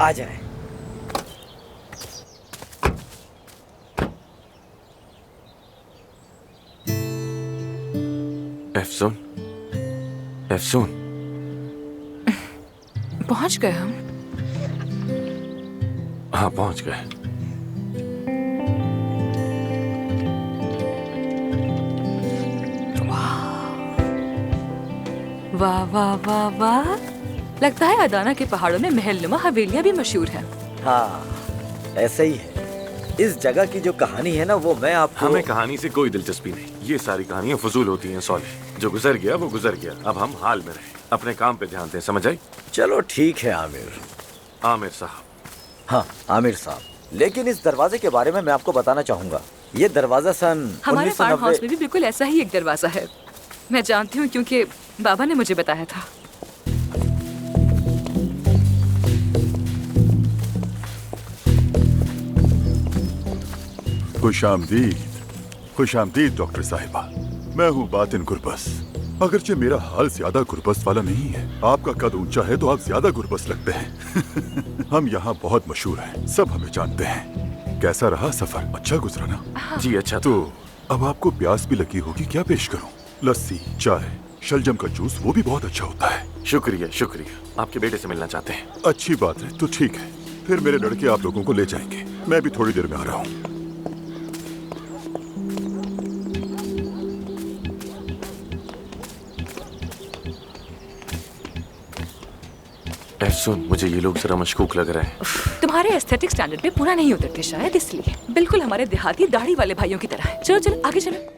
आ जाए। एफसून, एफसून, पहुंच गए हम। हाँ पहुंच गए। वाह वाह वाह वाह, लगता है अदाना के पहाड़ों में महलनुमा हवेलियां भी मशहूर हैं। हाँ, ऐसे ही है। इस जगह की जो कहानी है ना, वो मैं आपको। हमें कहानी से कोई दिलचस्पी नहीं। ये सारी कहानियां फजूल होती हैं सॉलिह। जो गुजर गया वो गुजर गया। अब हम हाल में रहे, अपने काम पे ध्यान दें, समझ आई? चलो ठीक है आमिर। आमिर साहब। हाँ आमिर साहब, लेकिन इस दरवाजे के बारे में मैं आपको बताना चाहूंगा। ये दरवाजा सन हमारे फार्म 1990। हाउस में भी बिल्कुल ऐसा ही एक दरवाजा है। मैं जानती हूँ क्योंकि बाबा ने मुझे बताया था। खुशामदीद, खुशामदीद डॉक्टर साहिबा। मैं हूँ बातिन गुरबस। अगरचे मेरा हाल ज्यादा गुरबस वाला नहीं है। आपका कद ऊंचा है तो आप ज्यादा गुरबस लगते हैं। हम यहाँ बहुत मशहूर हैं, सब हमें जानते हैं। कैसा रहा सफर? अच्छा गुजरा ना? जी अच्छा। तो अब आपको प्यास भी लगी होगी, क्या पेश करूँ? लस्सी, चाय, शलजम का जूस, वो भी बहुत अच्छा होता है। शुक्रिया शुक्रिया। आपके बेटे से मिलना चाहते हैं? अच्छी बात है, तो ठीक है। फिर मेरे लड़के आप लोगों को ले जाएंगे। मैं भी थोड़ी देर में आ रहा हूँ। एफसून, मुझे ये लोग जरा मशकूक लग रहे हैं। तुम्हारे एस्थेटिक स्टैंडर्ड पे पूरा नहीं उतरते शायद, इसलिए। बिल्कुल हमारे देहाती दाढ़ी वाले भाइयों की तरह है। चलो चलो आगे चलो।